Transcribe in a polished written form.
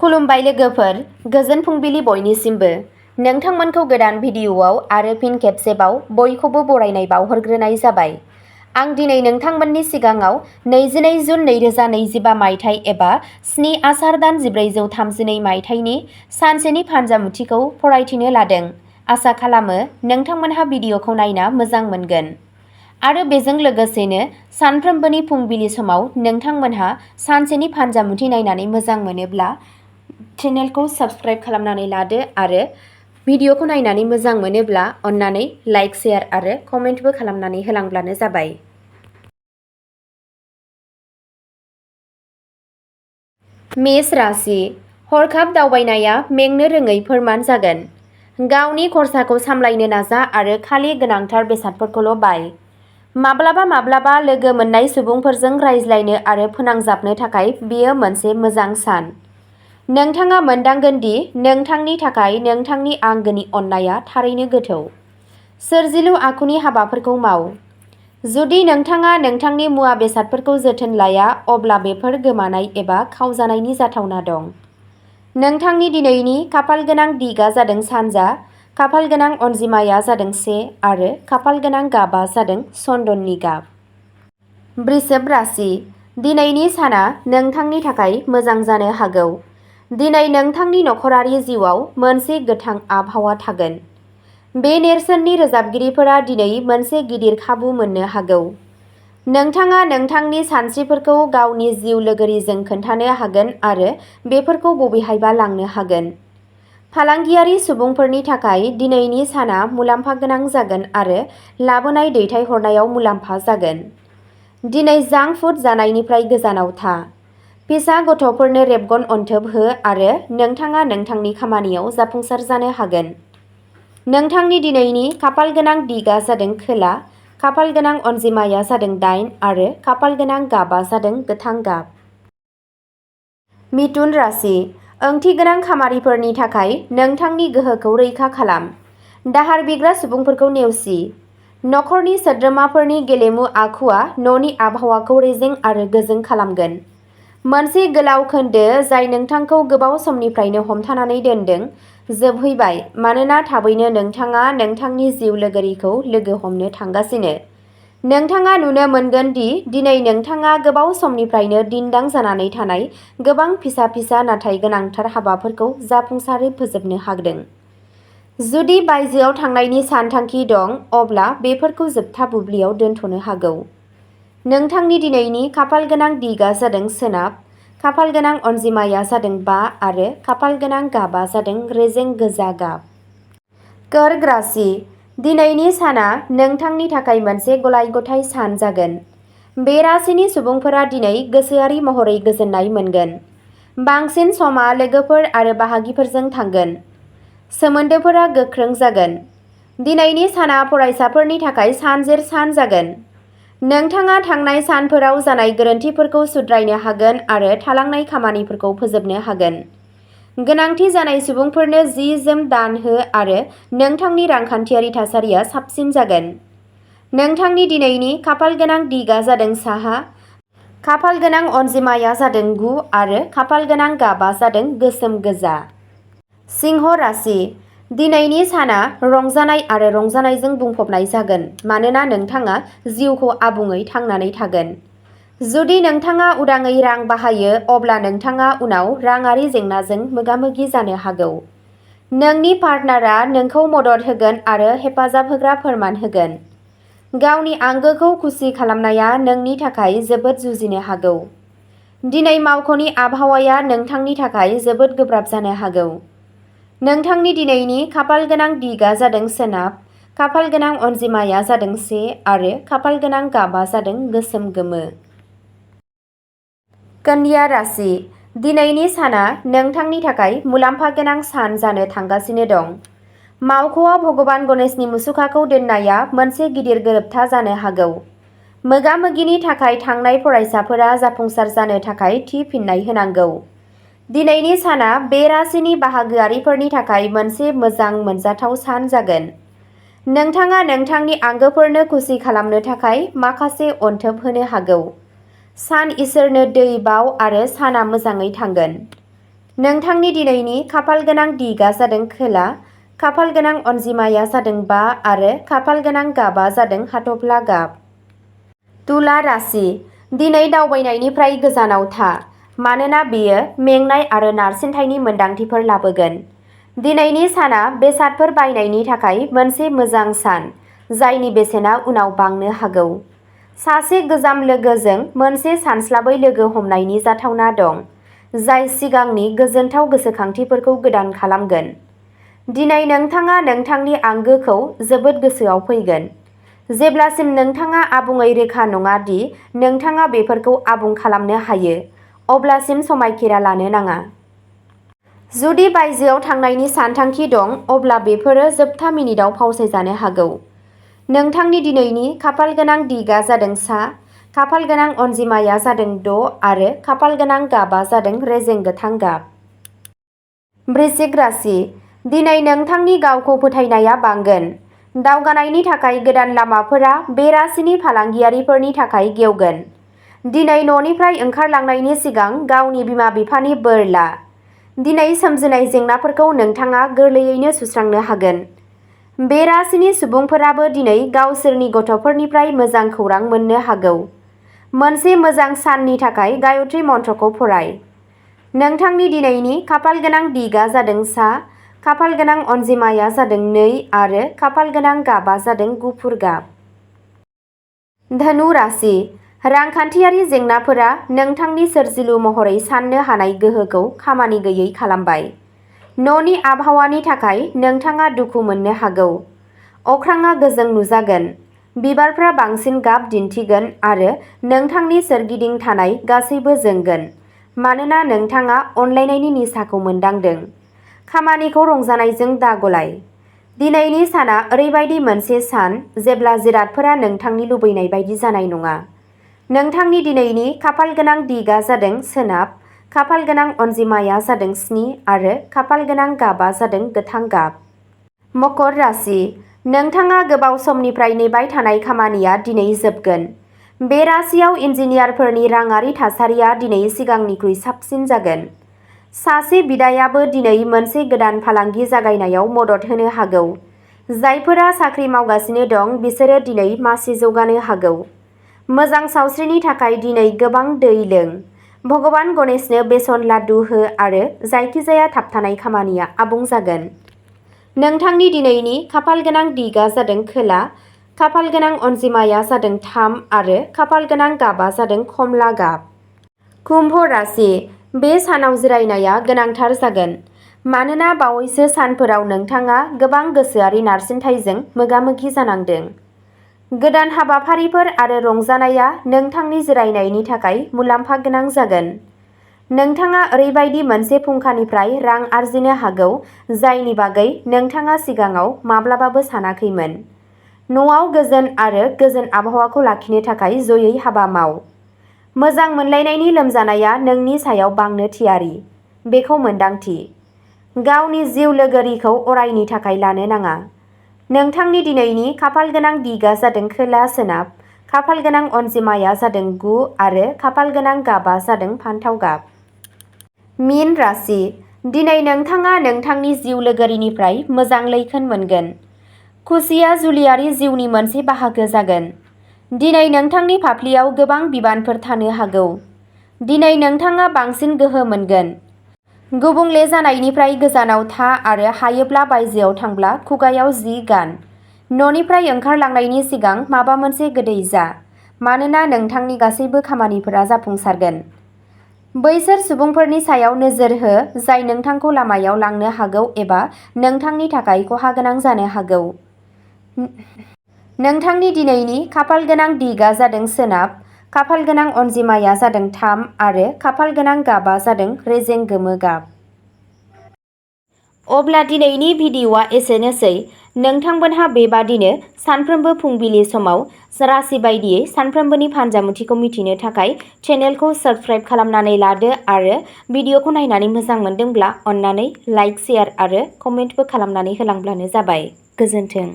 खुलुमबाय लोगोफोर, गोजोन फुंबिलि बयनिसिमबो। नोंथांमोनखौ गोदान भिडिअ'आव आरो फिन खेबसेबाव बयखौबो बरायनाय बावहरग्रोनाय जाबाय। आं दिनै नोंथांमोननि सिगाङाव 22 जुन 2025 मायथाइ एबा 7 आसार दान 1432 मायथाइनि सानसेनि फानजामुथिखौ फरायथिनो लादों। आसा खालामो नोंथांमोनहा भिडिअ'खौ नायना मोजां मोनगोन। आरो बेजों लोगोसेनो सानफ्रोमबोनि फुंबिलि समाव नोंथांमोनहा सानसेनि फानजामुथि नायनानै मोजां मोनोब्ला चेनेलखौ साबस्क्राइब खालामनानै लादो आरो भिडिअ'खौ नायनानै मोजां मोनोब्ला अन्नानै लाइक, शेयार आरो कमेन्टबो खालामनानै होलांब्लानो जाबाय। मेष राशि। हरखाब दावबायनाया मेंनो रोङै फोरमान जागोन। गावनि खरसाखौ सामलायनो नाजा आरो खालि गोनांथार बेसादफोरखौल' बाय। माब्लाबा माब्लाबा लोगो मोननाय सुबुंफोरजों रायज्लायनो आरो फोनांजाबनो थाखाय बेयो मोनसे मोजां सान। नोंथाङा मोनदांगोन दि नोंथांनि थाखाय नोंथांनि आंगोनि अननायआ थारैनो गोथौ। सोरजिलु आखुनि हाबाफोरखौ माव। जुदि नोंथाङा नोंथांनि मुवा बेसादफोरखौ जोथोन लाया अब्ला बेफोर गोमानाय एबा खावजानायनि जाथावना दं। नोंथांनि दिनैनि खाफालगोनां दिगआ जादों सानजा, खाफालगोनां अनजिमाया जादों 1 आरो खाफालगोनां गाबआ जादों चन्दननि गाब। वृषभ राशि। दिनैनि साना नोंथांनि थाखाय मोजां जानो हागौ। दिनै नोंथांनि नखरारि जिउआव मोनसे गोथां आबहावा थागोन। बे नेरसोननि रोजाबगिरिफोरा दिनै मोनसे गिदिर खाबु मोननो हागौ। नोंथाङा नोंथांनि सानस्रिफोरखौ गावनि जिउ लोगोरिजों खोन्थानो हागोन आरो बेफोरखौ बबेहायबा लांनो हागोन। फालांगियारि सुबुंफोरनि थाखाय दिनैनि साना मुलाम्फा गोनां जागोन आरो लाबोनाय दैथायहरनायाव मुलाम्फा जागोन। दिनै जांक फुड जानायनिफ्राय गोजानाव था। फिसा गथ'फोरनो रेबगन अनथोब हो आरो नोंथाङा नोंथांनि खामानियाव जाफुंसार जानो हागोन। नोंथांनि दिनैनि खाफालगोनां दिगआ जादों खोला, खाफालगोनां अनजिमाया जादों 8 आरो खाफालगोनां गाबआ जादों गोथां गाब। मिथुन राशि। ओंथिगोनां खामानिफोरनि थाखाय नोंथांनि गोहोखौ रैखा खालाम। दाहार बिग्रा सुबुंफोरखौ नेवसि। नखरनि सोद्रोमाफोरनि गेलेमु आखुआ न'नि आबहावाखौ रेजें आरो गोजों खालामगोन। मोनसे गोलाव खोन्दो जाय नोंथांखौ गोबाव समनिफ्रायनो हमथानानै दोनदों, जोबहैबाय मानोना थाबैनो नोंथाङा नोंथांनि जिउ लोगोरिखौ लोगो हमनो थांगासिनो। नोंथाङा नुनो मोनगोन दि दिनै नोंथाङा गोबाव समनिफ्रायनो दिन्दां जानानै थानाय गोबां फिसा फिसा नाथाय गोनांथार हाबाफोरखौ जाफुंसारै फोजोबनो हादों। जुदि बायजोआव थांनायनि सानथांखि दं, अब्ला बेफोरखौ जोबथा बुब्लियाव दोनथ'नो हागौ। नोंथांनि दिनैनि खाफालगोनां दिगआ जादों सोनाब, खाफालगोनां अनजिमाया जादों 5 आरो खाफालगोनां गाबआ जादों रेजें गोजा गाब। कर्क राशि। दिनैनि साना नोंथांनि थाखाय मोनसे गलाय-गथाय सान जागोन। बे राशिनि सुबुंफोरा दिनै गोसोआरि महरै गोजोननाय मोनगोन। बांसिन समा लोगोफोर आरो बाहागिफोरजों थांगोन। सोमोन्दोफोरा गोख्रों जागोन। दिनैनि साना फरायसाफोरनि थाखाय सानजेर सान जागोन। नोंथाङा थांनाय सानफोराव जानाय गोरोन्थिफोरखौ सुद्रायनो हागोन आरो थालांनाय खामानिफोरखौ फोजोबनो हागोन। गोनांथि जानाय सुबुंफोरनो जि-जोम दान हो आरो नोंथांनि रांखान्थियारि थासारिया साबसिन जागोन। नोंथांनि दिनैनि खाफालगोनां दिगआ जादों साहा, खाफालगोनां अनजिमाया जादों 9 आरो खाफालगोनां गाबआ जादों गोसोम गोजा। सिंह राशि। दिनैनि साना रंजानाय आरो रंजानायजों बुंफबनाय जागोन मानोना नोंथाङा जिउखौ आबुङै थांनानै थागोन। जुदि नोंथाङा उदाङै रां बाहायो अब्ला नोंथाङा उनाव राङारि जेंनाजों मोगा-मोगि जानो हागौ। नोंनि पार्टनारआ नोंखौ मदद होगोन आरो हेफाजाब होग्रा फोरमान होगोन। गावनि आंगोखौ खुसि खालामनाया नोंनि थाखाय जोबोद जुजिनो हागौ। दिनै मावख'नि आबहावाया नोंथांनि थाखाय जोबोद गोब्राब जानो हागौ। नोंथांनि दिनैनि खाफालगोनां दिगआ जादों सोनाब, खाफालगोनां अनजिमाया जादों 1 आरो खाफालगोनां गाबआ जादों गोसोम गोमो। कन्या राशि। दिनैनि साना नोंथांनि थाखाय मुलाम्फा गोनां सान जानो थांगासिनो दं। मावख'आव भगबान गणेशनि मुसुखाखौ दोननाया मोनसे गिदिर गोरोबथा जानो हागौ। मोगा-मोगिनि थाखाय थांनाय फरायसाफोरा जाफुंसार जानो थाखाय थि फिननाय होनांगौ। दिनैनि साना बे राशिनि बाहागोआरिफोरनि थाखाय मोनसे मोजां मोनजाथाव सान जागोन। नोंथाङा नोंथांनि आंगोफोरनो खुसि खालामनो थाखाय माखासे अनथोब होनो हागौ। सान इसोरनो दै बाव आरो साना मोजाङै थांगोन। नोंथांनि दिनैनि खाफाल गोनां दिगा जादों खोला, खाफाल गोनां अनजिमाया जादों 5 आरो खाफाल गोनां गाबा जादों हाथफ्ला गाब। तुला राशि, दिनै दावबायनायनिफ्राय गोजानाव था, मानोना बेयो मेंनाय आरो नारसिनथायनि मोन्दांथिफोर लाबोगोन। दिनैनि साना बेसादफोर बायनायनि थाखाय मोनसे मोजां सान, जायनि बेसेना उनाव बांनो हागौ। सासे गोजाम लोगोजों मोनसे सानस्लाबै लोगो हमनायनि जाथावना दं, जाय सिगांनि गोजोनथाव गोसोखांथिफोरखौ गोदान खालामगोन। दिनै नोंथाङा नोंथांनि आंगोखौ जोबोद गोसोआव फैगोन। जेब्लासिम नोंथाङा आबुङै रोखा नङा दि नोंथाङा बेफोरखौ आबुं खालामनो हायो, अब्लासिम समायखिरा लानो नाङा। जुदि बायजोआव थांनायनि सानथांखि दं, अब्ला बेफोरो जोबथा मिनिटआव फावसायजानो हागौ। नोंथांनि दिनैनि खाफाल गोनां दिगा जादों सा, खाफाल गोनां अनजिमाया जादों 6 आरो खाफाल गोनां गाबा जादों रेजें गोथां गाब। वृश्चिक राशि, दिनै नोंथांनि गावखौ फोथायनाया बांगोन। दावगानायनि थाखाय गोदान लामाफोरा बे राशिनि फालांगियारिफोरनि थाखाय गेवगोन। दिनै न'निफ्राय ओंखारलांनायनि सिगां गावनि बिमा-बिफानि बोर ला। दिनै सोमजिनाय जेंनाफोरखौ नोंथाङा गोरलैयैनो सुस्रांनो हागोन। बे राशिनि सुबुंफोराबो दिनै गावसोरनि गथ'फोरनिफ्राय मोजां खौरां मोननो हागौ। मोनसे मोजां साननि थाखाय गायत्री मन्त्रखौ फराय। नोंथांनि दिनैनि खाफाल गोनां दिगा जादों सा, खाफाल गोनां अनजिमाया जादों 2 आरो खाफाल गोनां गाबा जादों गुफुर गाब। धनु राशि, रांखान्थियारि जेंनाफोरा नोंथांनि सोरजिलु महरै साननो हानाय गोहोखौ खामानि गैयै खालामबाय। न'नि आबहावानि थाखाय नोंथाङा दुखु मोननो हागौ। अख्राङा गोजों नुजागोन, बिबारफ्रा बांसिन गाब दिन्थिगोन आरो नोंथांनि सोरगिदिं थानाय गासैबो जोंगोन, मानोना नोंथाङा अनलायनायनि निसाखौ मोनदांदों। खामानिखौ रंजानायजों दागलाय। दिनैनि साना ओरैबायदि मोनसे सान जेब्ला जिरादफोरा नोंथांनि लुबैनाय बायदि जानाय नङा। नोंथांनि दिनैनि खाफाल गोनां दिगा जादों सोनाब, खाफाल गोनां अनजिमाया जादों 7 आरो खाफाल गोनां गाबा जादों गोथां गाब। मकर राशि, नोंथाङा गोबाव समनिफ्राय नेबाय थानाय खामानिया दिनै जोबगोन। बे राशियाव इन्जिनियारफोरनि राङारि थासारिया दिनै सिगांनिख्रुइ साबसिन जागोन। सासे बिदायाबो दिनै मोनसे गोदान फालांगि जागायनायाव मदद होनो हागौ। जायफोरा साख्रि मावगासिनो दं बिसोरो दिनै मासि जौगानो हागौ। मोजां सावस्रिनि थाखाय दिनै गोबां दै लों। भगबान गणेशनो बेसन लाडु हो आरो जायखिजाया थाबथानाय खामानिया आबुं जागोन। नोंथांनि दिनैनि खाफाल गोनां दिगा जादों खोला, खाफाल गोनां अनजिमाया जादों 3 आरो खाफाल गोनां गाबा जादों खमला गाब। कुम्भ राशि, बे सानाव जिरायनाया गोनांथार जागोन, मानोना बावैसो सानफोराव नोंथाङा गोबां गोसोआरि नारसिनथायजों मोगा-मोगि जानांदों। गोदान हाबाफारिफोर आरो रंजानायआ नोंथांनि जिरायनायनि थाखाय मुलाम्फा गोनां जागोन। नोंथाङा ओरैबायदि मोनसे फुंखानिफ्राय रां आर्जिनो हागौ जायनि बागै नोंथाङा सिगाङाव माब्लाबाबो सानाखैमोन। न'आव गोजोन आरो गोजोन आबहावाखौ लाखिनो थाखाय जयै हाबा माव। मोजां मोनलायनायनि लोमजानाया नोंनि सायाव बांनो थियारि, बेखौ मोनदांथि। गावनि जिउ लोगोरिखौ अरायनि थाखाय लानो नाङा। नोंथांनि दिनैनि खाफाल गोनां दिगा जादों खोला सोनाब, खाफाल गोनां अनजिमाया जादों 9 आरो खाफाल गोनां गाबा जादों फान्थाव गाब। मीन राशि, दिनै नोंथाङा नोंथांनि जिउ लोगोरिनिफ्राय मोजां लैखोन मोनगोन। खुसिया जुलियारि जिउनि मोनसे बाहागो जागोन। दिनै नोंथांनि फाफ्लियाव गोबां बिबानफोर थानो हागौ। दिनै नोंथाङा बांसिन गोहो मोनगोन। गुबुंले जानायनिफ्राय गोजानाव था आरो हायोब्ला बायजोआव थांब्ला खुगायाव जि गान। न'निफ्राय ओंखारलांनायनि सिगां माबा मोनसे गोदै जा, मानोना नोंथांनि गासैबो खामानिफोरा जाफुंसारगोन। बैसोर सुबुंफोरनि सायाव नोजोर हो जाय नोंथांखौ लामायाव लांनो हागौ एबा नोंथांनि थाखाय खहा गोनां जानो हागौ। नोंथांनि दिनैनि खाफाल गोनां दिगा जादों सोनाब, खाफाल गोनां अनजिमाया जादों 3 आरो खाफाल गोनां गाबा जादों रेजें गोमो गाब। अब्ला दिनैनि भिडिअ'आ एसेनोसै। नोंथांमोनहा बेबादिनो सानफ्रोमबो फुंबिलि समाव राशि बायदियै सानफ्रोमबोनि फानजामुथिखौ मिथिनो थाखाय चेनेलखौ साबस्क्राइब खालामनानै लादो आरो भिडिअ'खौ नायनानै मोजां मोनदोंब्ला अन्नानै लाइक, शेयार आरो कमेन्टबो खालामनानै होलांब्लानो जाबाय। गोजोन्थों।